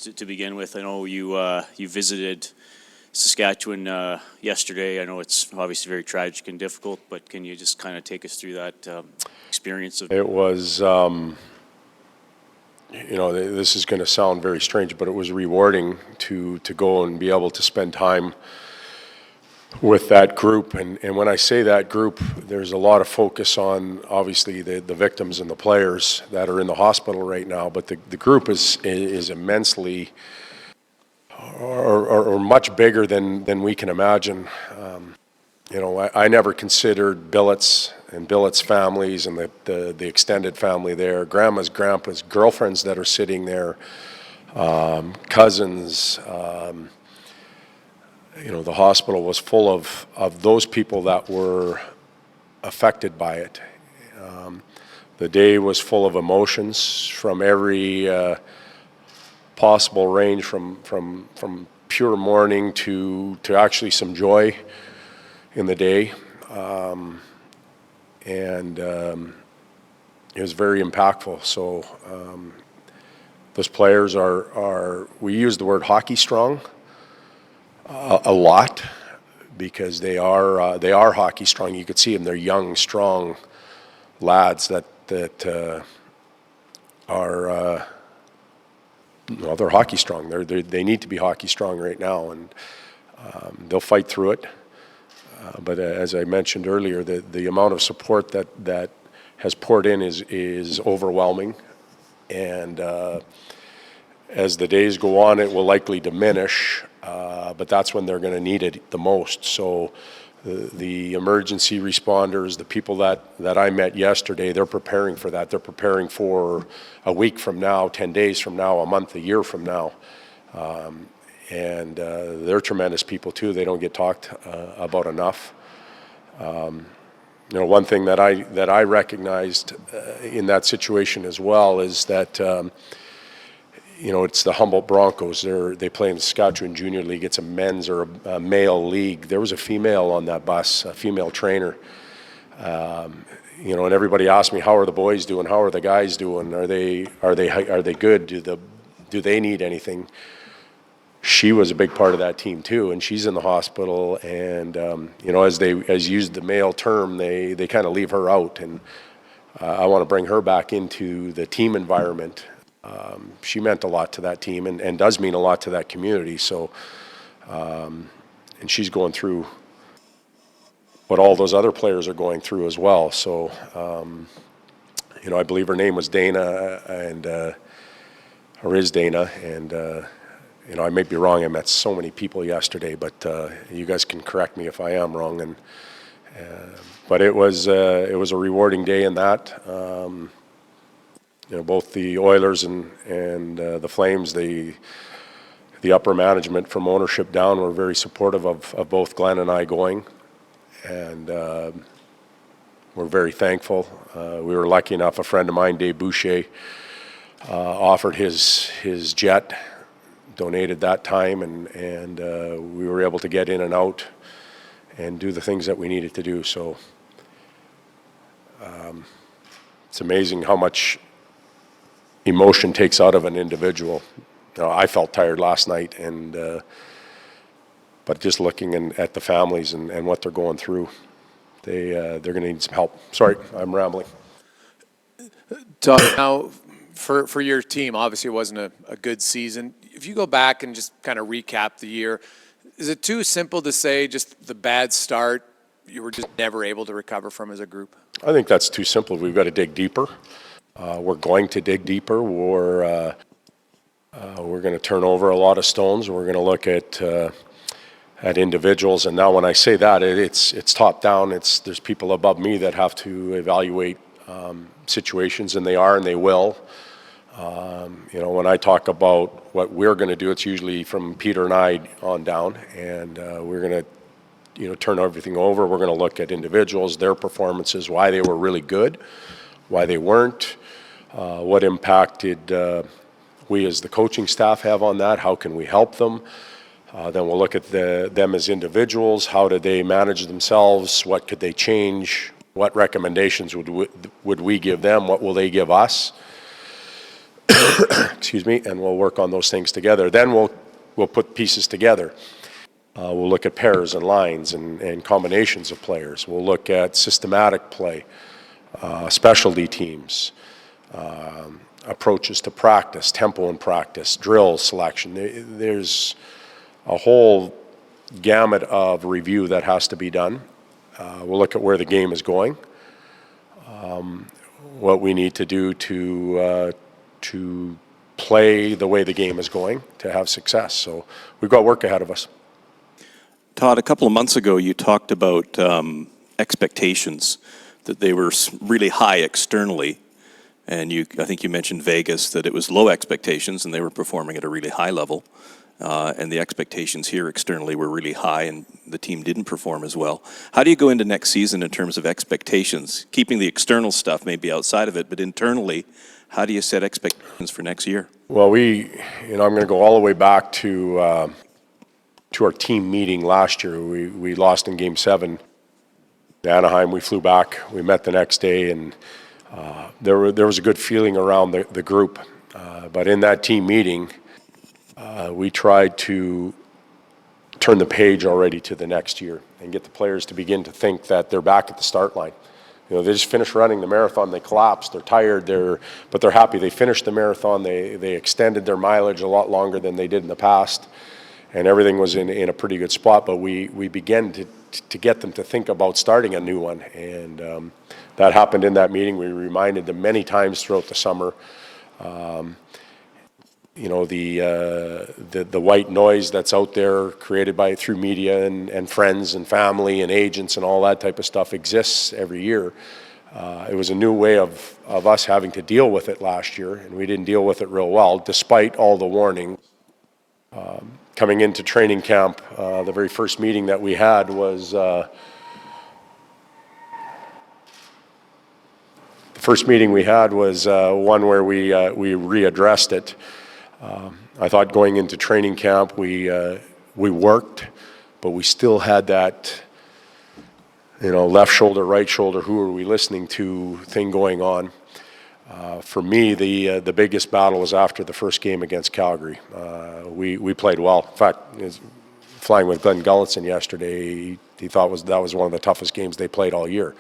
just to begin with, I know you visited Saskatchewan yesterday. I know it's obviously very tragic and difficult, but can you just kind of take us through that experience? It was, this is going to sound very strange, but it was rewarding to go and be able to spend time with that group. And when I say that group, there's a lot of focus on obviously the victims and the players that are in the hospital right now, but the group is immensely or much bigger than we can imagine. I never considered Billett's and Billett's families and the extended family there, grandma's, grandpa's, girlfriends that are sitting there, cousins. The hospital was full of those people that were affected by it. The day was full of emotions from every possible range, from pure mourning to actually some joy in the day. And it was very impactful. So those players we use the word hockey strong a lot, because they are hockey strong. You could see them; they're young, strong lads that are they're hockey strong. They need to be hockey strong right now, and they'll fight through it. But as I mentioned earlier, the amount of support that has poured in is overwhelming, and as the days go on, it will likely diminish. But that's when they're going to need it the most. So the emergency responders, the people that I met yesterday, they're preparing for that. They're preparing for a week from now, 10 days from now, a month, a year from now. And they're tremendous people too. They don't get talked about enough. One thing that I recognized in that situation as well is that it's the Humboldt Broncos. They play in the Saskatchewan Junior League. It's a men's or a male league. There was a female on that bus, a female trainer. And everybody asked me, how are the boys doing? How are the guys doing? Are they good? Do they need anything? She was a big part of that team too, and she's in the hospital. And as used the male term, they kind of leave her out, and I want to bring her back into the team environment. She meant a lot to that team and does mean a lot to that community. So, and she's going through what all those other players are going through as well. So, I believe her name was Dana, or is Dana, and I may be wrong. I met so many people yesterday, but you guys can correct me if I am wrong. And but it was a rewarding day in that. Both the Oilers and the Flames, the upper management from ownership down were very supportive of both Glenn and I going, and we're very thankful. We were lucky enough, a friend of mine, Dave Boucher, offered his jet, donated that time, and we were able to get in and out and do the things that we needed to do. So it's amazing how much emotion takes out of an individual. I felt tired last night, but just looking at the families and what they're going through, they're going to need some help. Sorry, I'm rambling. Todd, now for your team, obviously it wasn't a good season. If you go back and just kind of recap the year, is it too simple to say just the bad start you were just never able to recover from as a group? I think that's too simple. We've got to dig deeper. We're going to dig deeper. We're going to turn over a lot of stones. We're going to look at individuals. And now when I say that, it's top down. There's people above me that have to evaluate situations, and they are, and they will. When I talk about what we're going to do, it's usually from Peter and I on down, and we're going to turn everything over. We're going to look at individuals, their performances, why they were really good, why they weren't, what impact did we as the coaching staff have on that, how can we help them. Then we'll look at them as individuals, how did they manage themselves, what could they change, what recommendations would we give them, what will they give us. excuse me, and we'll work on those things together. Then we'll put pieces together. We'll look at pairs and lines and combinations of players. We'll look at systematic play, specialty teams, approaches to practice, tempo in practice, drill selection. There's a whole gamut of review that has to be done. We'll look at where the game is going, what we need to do to play the way the game is going to have success. So we've got work ahead of us. Todd, a couple of months ago, you talked about expectations, that they were really high externally. And I think you mentioned Vegas, that it was low expectations and they were performing at a really high level. And the expectations here externally were really high and the team didn't perform as well. How do you go into next season in terms of expectations? Keeping the external stuff maybe outside of it, but internally, how do you set expectations for next year? Well, I'm going to go all the way back to our team meeting last year. We lost in Game 7 in Anaheim. We flew back. We met the next day, and there was a good feeling around the group. But in that team meeting, we tried to turn the page already to the next year and get the players to begin to think that they're back at the start line. They just finished running the marathon. They collapsed. They're tired. But they're happy. They finished the marathon. They extended their mileage a lot longer than they did in the past, and everything was in a pretty good spot. But we began to get them to think about starting a new one, and that happened in that meeting. We reminded them many times throughout the summer. The white noise that's out there created through media and friends and family and agents and all that type of stuff exists every year. It was a new way of us having to deal with it last year, and we didn't deal with it real well, despite all the warning. Coming into training camp, the very first meeting that we had was one where we readdressed it. I thought going into training camp we worked, but we still had that left shoulder, right shoulder, who are we listening to thing going on. For me, the biggest battle was after the first game against Calgary. We played well. In fact, flying with Glenn Gullinson yesterday, he thought that was one of the toughest games they played all year.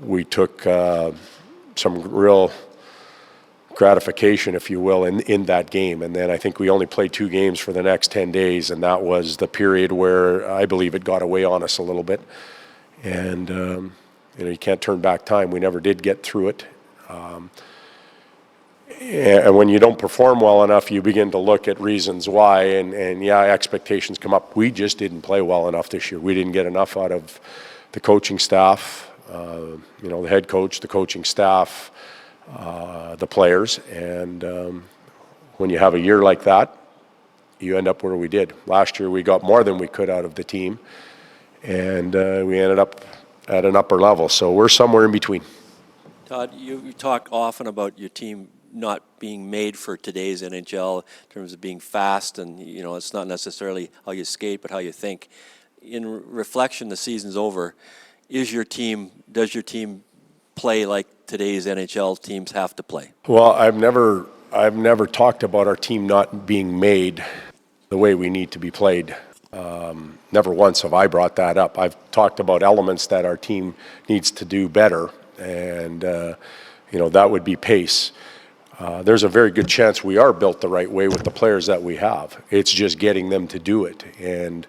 We took some real gratification, if you will, in that game. And then I think we only played 2 games for the next 10 days, and that was the period where I believe it got away on us a little bit. And, you can't turn back time. We never did get through it. And when you don't perform well enough, you begin to look at reasons why, and expectations come up. We just didn't play well enough this year. We didn't get enough out of the coaching staff, the head coach, the coaching staff, the players, and when you have a year like that, you end up where we did. Last year we got more than we could out of the team, and we ended up at an upper level, so we're somewhere in between. Todd, you talk often about your team not being made for today's NHL in terms of being fast, and it's not necessarily how you skate but how you think. In reflection, the season's over. Does your team play like today's NHL teams have to play? Well, I've never talked about our team not being made the way we need to be played. Never once have I brought that up. I've talked about elements that our team needs to do better, and that would be pace. There's a very good chance we are built the right way with the players that we have. It's just getting them to do it, and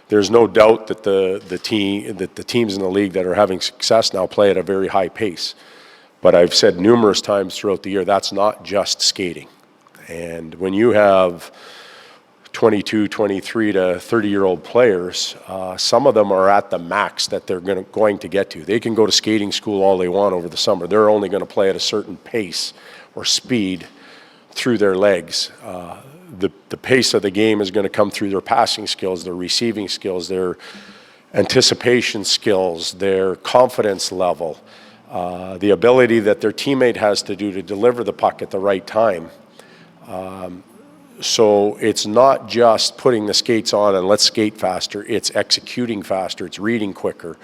there's no doubt that the teams in the league that are having success now play at a very high pace. But I've said numerous times throughout the year, that's not just skating. And when you have 22, 23 to 30-year-old players, some of them are at the max that they're going to get to. They can go to skating school all they want over the summer. They're only going to play at a certain pace or speed through their legs. The pace of the game is going to come through their passing skills, their receiving skills, their anticipation skills, their confidence level, the ability that their teammate has to do to deliver the puck at the right time. So it's not just putting the skates on and let's skate faster, it's executing faster, it's reading quicker.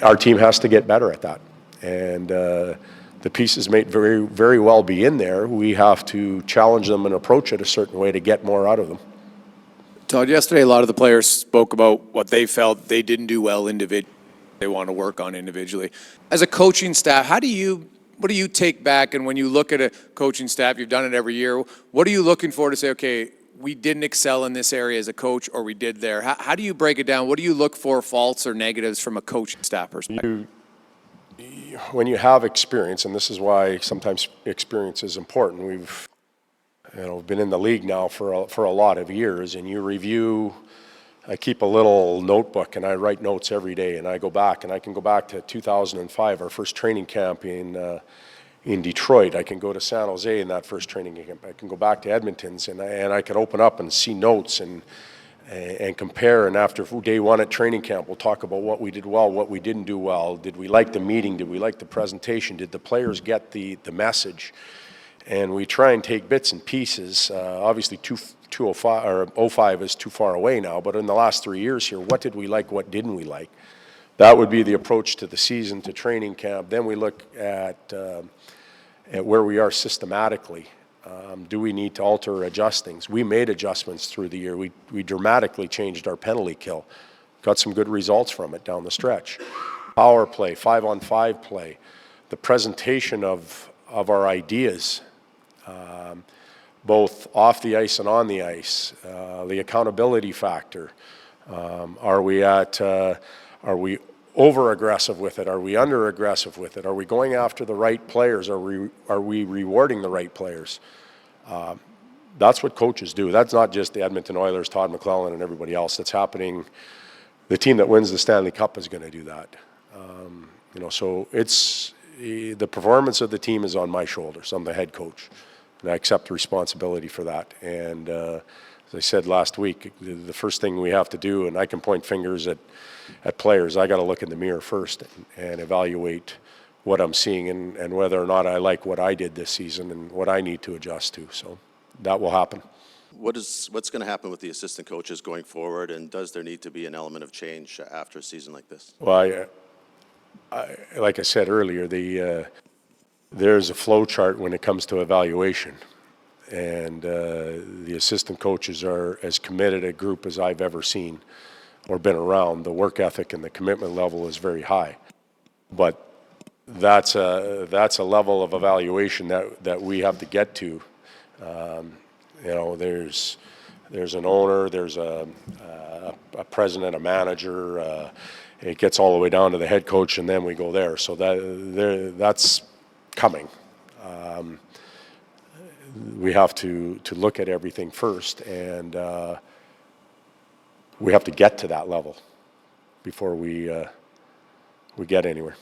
Our team has to get better at that. And the pieces may very, very well be in there. We have to challenge them and approach it a certain way to get more out of them. Todd, yesterday a lot of the players spoke about what they felt they didn't do well individually, they want to work on individually. As a coaching staff, what do you take back, and when you look at a coaching staff, you've done it every year, what are you looking for to say, okay, we didn't excel in this area as a coach, or we did there? How do you break it down? What do you look for, faults or negatives from a coaching staff perspective? When you have experience, and this is why sometimes experience is important, we've been in the league now for a lot of years, and you review. I keep a little notebook and I write notes every day, and I go back, and I can go back to 2005, our first training camp in Detroit. I can go to San Jose in that first training camp. I can go back to Edmonton's, and I can open up and see notes and compare. And after day one at training camp, we'll talk about what we did well, what we didn't do well. Did we like the meeting? Did we like the presentation? Did the players get the message? And we try and take bits and pieces. Obviously, 205 or 05 is too far away now, but in the last 3 years here, what did we like, what didn't we like? That would be the approach to the season, to training camp. Then we look at where we are systematically. Do we need to alter or adjust things? We made adjustments through the year. We dramatically changed our penalty kill. Got some good results from it down the stretch. Power play, 5-on-5 play, the presentation of our ideas, both off the ice and on the ice, the accountability factor. Are we over-aggressive with it? Are we under-aggressive with it? Are we going after the right players? Are we rewarding the right players? That's what coaches do. That's not just the Edmonton Oilers, Todd McLellan, and everybody else. That's happening. The team that wins the Stanley Cup is going to do that. So it's the performance of the team is on my shoulders. I'm the head coach, and I accept the responsibility for that. And as I said last week, the first thing we have to do, and I can point fingers at players, I got to look in the mirror first and evaluate what I'm seeing and whether or not I like what I did this season and what I need to adjust to. So that will happen. What's going to happen with the assistant coaches going forward, and does there need to be an element of change after a season like this? Well, like I said earlier, there's a flow chart when it comes to evaluation, and the assistant coaches are as committed a group as I've ever seen or been around. The work ethic and the commitment level is very high, but that's a level of evaluation that we have to get to. There's an owner, there's a president, a manager. It gets all the way down to the head coach, and then we go there. So that's coming. We have to look at everything first, and we have to get to that level before we get anywhere.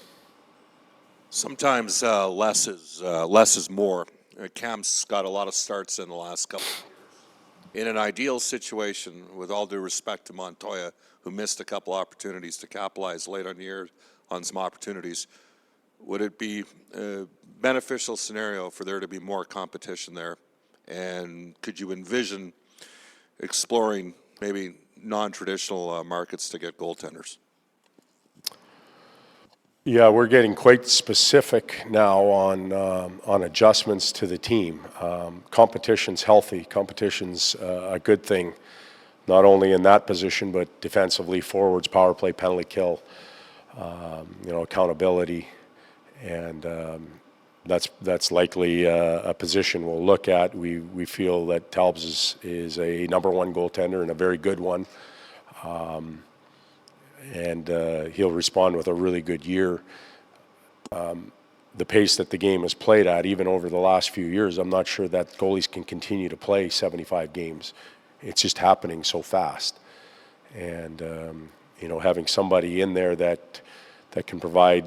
Sometimes less is more. Cam's got a lot of starts in the last couple. In an ideal situation, with all due respect to Montoya, who missed a couple opportunities to capitalize late on the year on some opportunities, would it be a beneficial scenario for there to be more competition there? And could you envision exploring maybe non-traditional markets to get goaltenders? Yeah, we're getting quite specific now on adjustments to the team. Competition's healthy. Competition's a good thing, not only in that position, but defensively, forwards, power play, penalty kill, accountability, and that's likely a position we'll look at. We feel that Talbs is a number one goaltender and a very good one. And he'll respond with a really good year. The pace that the game has played at, even over the last few years, I'm not sure that goalies can continue to play 75 games. It's just happening so fast. And, having somebody in there that can provide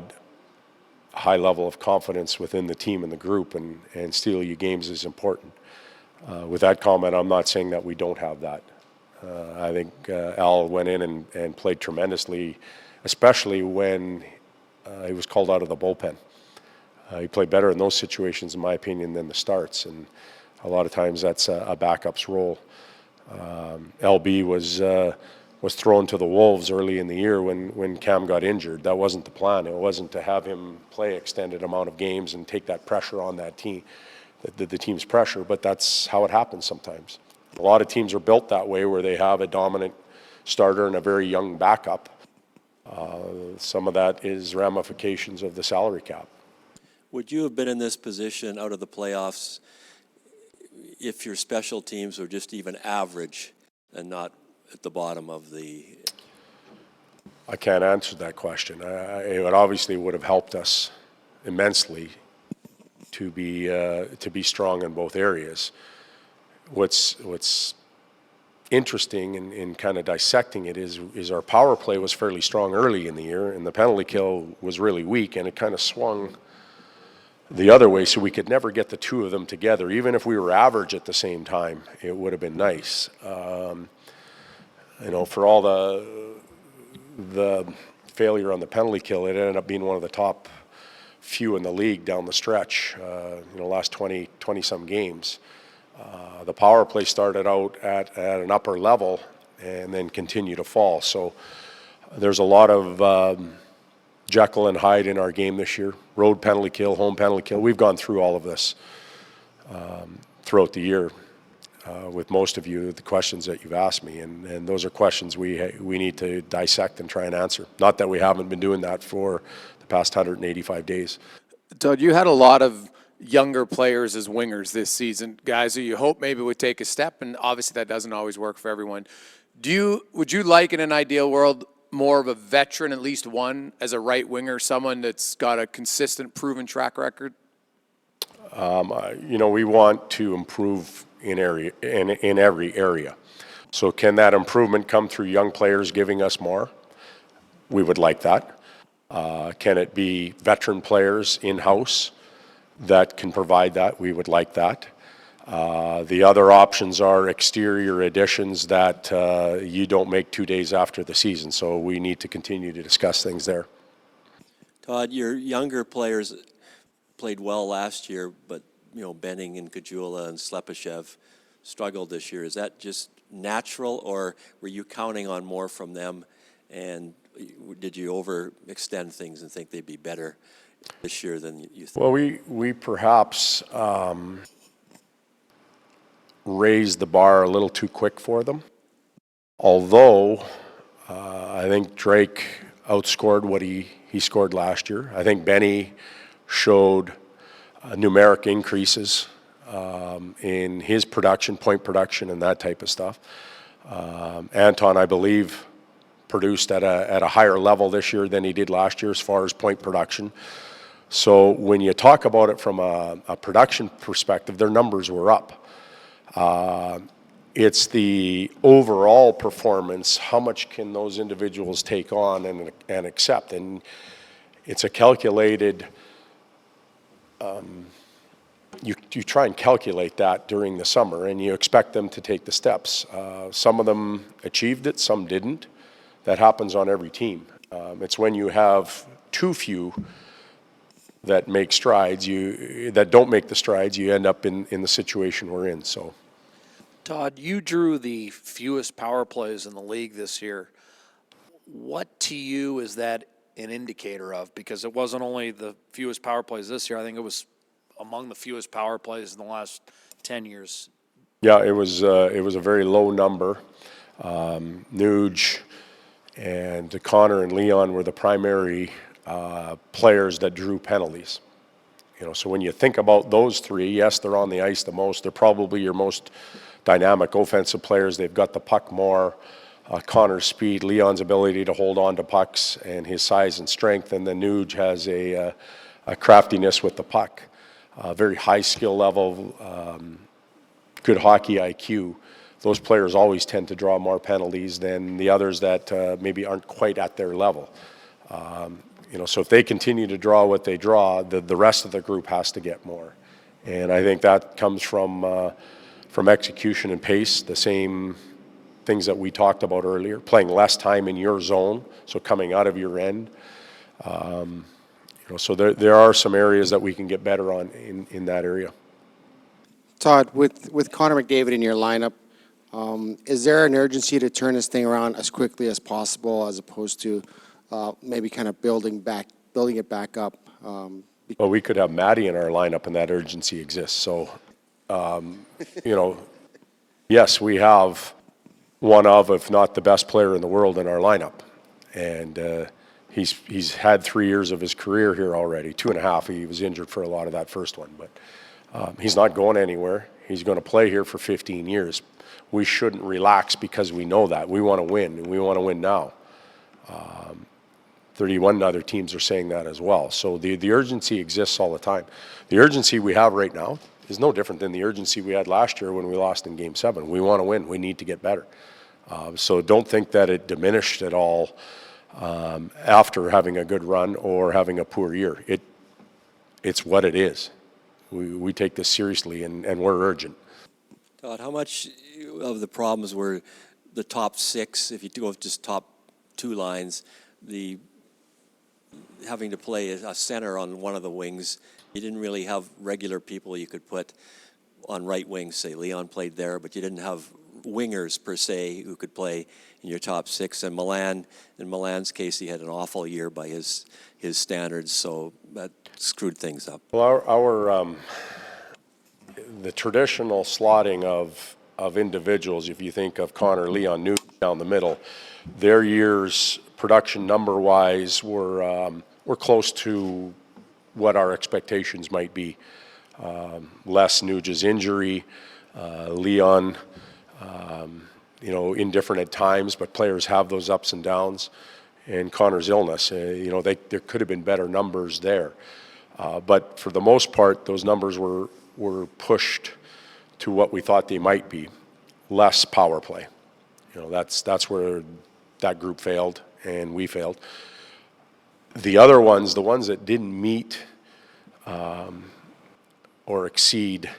a high level of confidence within the team and the group and steal you games is important. With that comment, I'm not saying that we don't have that. I think Al went in and played tremendously, especially when he was called out of the bullpen. He played better in those situations, in my opinion, than the starts, and a lot of times that's a backup's role. LB was thrown to the wolves early in the year when Cam got injured. That wasn't the plan. It wasn't to have him play extended amount of games and take that pressure on that team, the team's pressure, but that's how it happens sometimes. A lot of teams are built that way, where they have a dominant starter and a very young backup. Some of that is ramifications of the salary cap. Would you have been in this position out of the playoffs if your special teams were just even average and not at the bottom of the... I can't answer that question. It obviously would have helped us immensely to be strong in both areas. What's interesting in kind of dissecting it is our power play was fairly strong early in the year, and the penalty kill was really weak, and it kind of swung the other way, so we could never get the two of them together. Even if we were average at the same time, it would have been nice. For all the failure on the penalty kill, it ended up being one of the top few in the league down the stretch, last 20-some games. The power play started out at an upper level and then continued to fall. So there's a lot of Jekyll and Hyde in our game this year. Road penalty kill, home penalty kill. We've gone through all of this throughout the year with most of you, the questions that you've asked me. And those are questions we need to dissect and try and answer. Not that we haven't been doing that for the past 185 days. Todd, you had a lot of younger players as wingers this season, guys who you hope maybe would take a step, and obviously that doesn't always work for everyone. Would you like, in an ideal world, more of a veteran, at least one, as a right winger, someone that's got a consistent, proven track record? We want to improve in every area. So can that improvement come through young players giving us more? We would like that. Can it be veteran players in-house that can provide that? We would like that. The other options are exterior additions that you don't make 2 days after the season, so we need to continue to discuss things there. Todd, your younger players played well last year, but Benning and Kajula and Slepyshev struggled this year. Is that just natural, or were you counting on more from them, and did you overextend things and think they'd be better this year than you thought? Well, we perhaps raised the bar a little too quick for them. Although I think Drake outscored what he scored last year. I think Benny showed numeric increases in his production, point production, and that type of stuff. Anton, I believe, produced at a higher level this year than he did last year as far as point production. So when you talk about it from a production perspective, their numbers were up. It's the overall performance, how much can those individuals take on and accept? And it's a calculated, you try and calculate that during the summer, and you expect them to take the steps. Some of them achieved it, some didn't. That happens on every team. It's when you have too few that make strides, that don't make the strides, you end up in the situation we're in. So, Todd, you drew the fewest power plays in the league this year. What to you is that an indicator of? Because it wasn't only the fewest power plays this year. I think it was among the fewest power plays in the last 10 years. Yeah, it was a very low number. Nuge and Connor and Leon were the primary players that drew penalties. So when you think about those three, yes, they're on the ice the most. They're probably your most dynamic offensive players. They've got the puck more. Connor's speed, Leon's ability to hold on to pucks, and his size and strength. And then Nuge has a craftiness with the puck, very high skill level, good hockey IQ. Those players always tend to draw more penalties than the others that maybe aren't quite at their level. So if they continue to draw what they draw, the rest of the group has to get more. And I think that comes from execution and pace, the same things that we talked about earlier, playing less time in your zone, so coming out of your end. So there are some areas that we can get better on in that area. Todd, with Connor McDavid in your lineup, Is there an urgency to turn this thing around as quickly as possible, as opposed to maybe kind of building it back up? Well, we could have Matty in our lineup, and that urgency exists. So, yes, we have one of, if not the best player in the world in our lineup. And he's had 3 years of his career here already, 2.5. He was injured for a lot of that first one. But he's not going anywhere. He's going to play here for 15 years. We shouldn't relax because we know that. We want to win, and we want to win now. 31 other teams are saying that as well. So the urgency exists all the time. The urgency we have right now is no different than the urgency we had last year when we lost in Game 7. We want to win. We need to get better. So don't think that it diminished at all after having a good run or having a poor year. It's what it is. We take this seriously, and we're urgent. Todd, how much of the problems were the top six, if you go with just top two lines, having to play a center on one of the wings? You didn't really have regular people you could put on right wing. Say Leon played there, but you didn't have wingers per se who could play in your top six. And in Milan's case, he had an awful year by his standards, so that screwed things up. Well, the traditional slotting of individuals, if you think of Connor, Leon, New down the middle, their years production number-wise were close to what our expectations might be. Les Nuge's injury, Leon, indifferent at times, but players have those ups and downs. And Connor's illness, there could have been better numbers there. But for the most part, those numbers were pushed to what we thought they might be, less power play. That's where that group failed and we failed. The other ones, the ones that didn't meet or exceed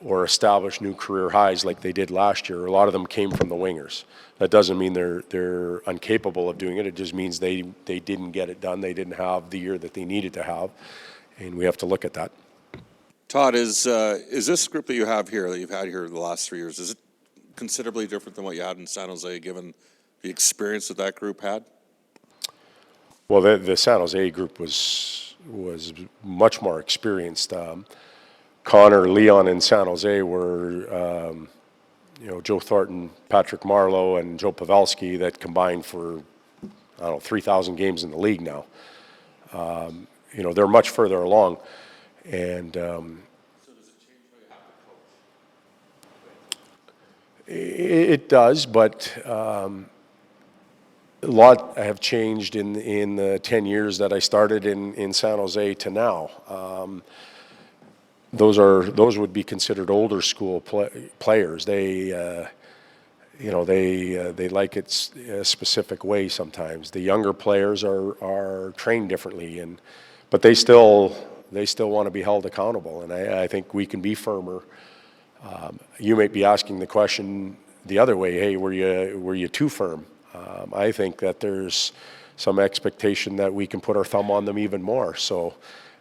or establish new career highs like they did last year, a lot of them came from the wingers. That doesn't mean they're incapable of doing it. It just means they didn't get it done. They didn't have the year that they needed to have, and we have to look at that. Todd, is this group that you have here, that you've had here the last 3 years, is it considerably different than what you had in San Jose, given the experience that group had? Well, the San Jose group was much more experienced. Connor, Leon, and San Jose were, Joe Thornton, Patrick Marleau, and Joe Pavelski that combined for, 3,000 games in the league now. They're much further along. And so does it change how you have to coach? It does, but a lot have changed in the 10 years that I started in San Jose to now. Those would be considered older school players. They like it a specific way sometimes. The younger players are trained differently, but they still want to be held accountable, and I think we can be firmer. You might be asking the question the other way, hey, were you too firm? I think that there's some expectation that we can put our thumb on them even more. So,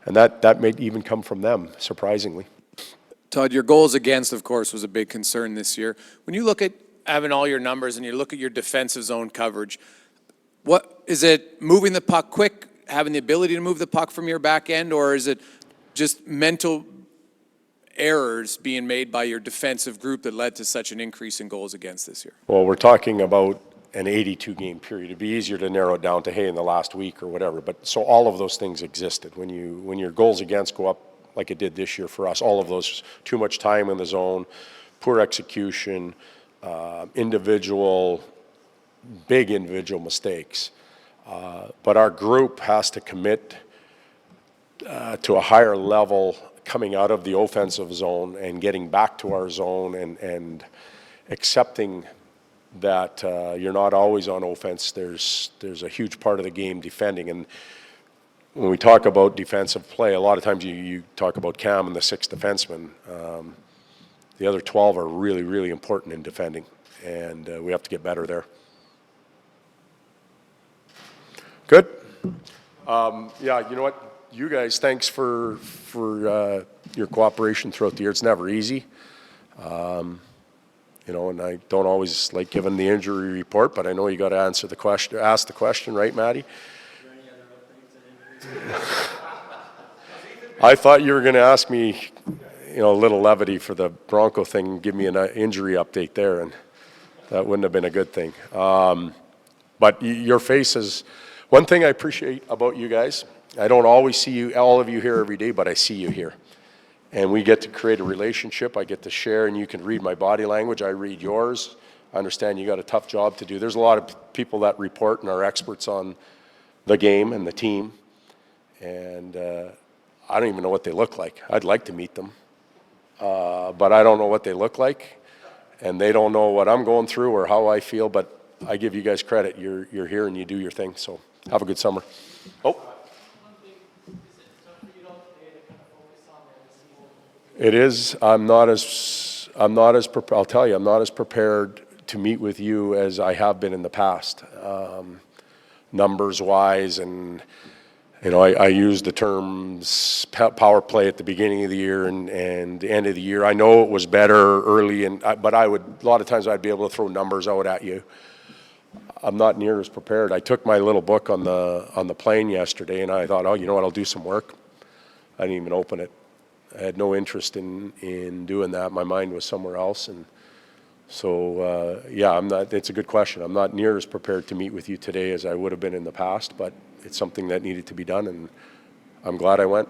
and that may even come from them, surprisingly. Todd, your goals against, of course, was a big concern this year. When you look at having all your numbers and you look at your defensive zone coverage, what is it? Moving the puck quick, having the ability to move the puck from your back end, or is it just mental errors being made by your defensive group that led to such an increase in goals against this year? Well, we're talking about an 82-game period. It'd be easier to narrow it down to, hey, in the last week or whatever. But so all of those things existed. When your goals against go up like it did this year for us, all of those, too much time in the zone, poor execution, big individual mistakes. But our group has to commit to a higher level coming out of the offensive zone and getting back to our zone and accepting that you're not always on offense. There's a huge part of the game defending. And when we talk about defensive play, a lot of times you talk about Cam and the 6 defensemen. The other 12 are really, really important in defending, and we have to get better there. Good. Yeah, you know what? You guys, thanks for your cooperation throughout the year. It's never easy. and I don't always like giving the injury report, but I know you got to ask the question, right, Matty? I thought you were going to ask me, a little levity for the Bronco thing, give me an injury update there, and that wouldn't have been a good thing. But your face is one thing I appreciate about you guys. I don't always see you, all of you here every day, but I see you here. And we get to create a relationship. I get to share, and you can read my body language. I read yours. I understand you got a tough job to do. There's a lot of people that report and are experts on the game and the team. And I don't even know what they look like. I'd like to meet them. But I don't know what they look like. And they don't know what I'm going through or how I feel. But I give you guys credit. You're here and you do your thing. So have a good summer. Oh. It is. I'm not as I'll tell you, I'm not as prepared to meet with you as I have been in the past, numbers wise, and I use the terms power play at the beginning of the year and the end of the year. I know it was better early, but a lot of times I'd be able to throw numbers out at you. I'm not near as prepared. I took my little book on the plane yesterday, and I thought, oh, you know what, I'll do some work. I didn't even open it. I had no interest in doing that. My mind was somewhere else, and so yeah, it's a good question. I'm not near as prepared to meet with you today as I would have been in the past, but it's something that needed to be done, and I'm glad I went.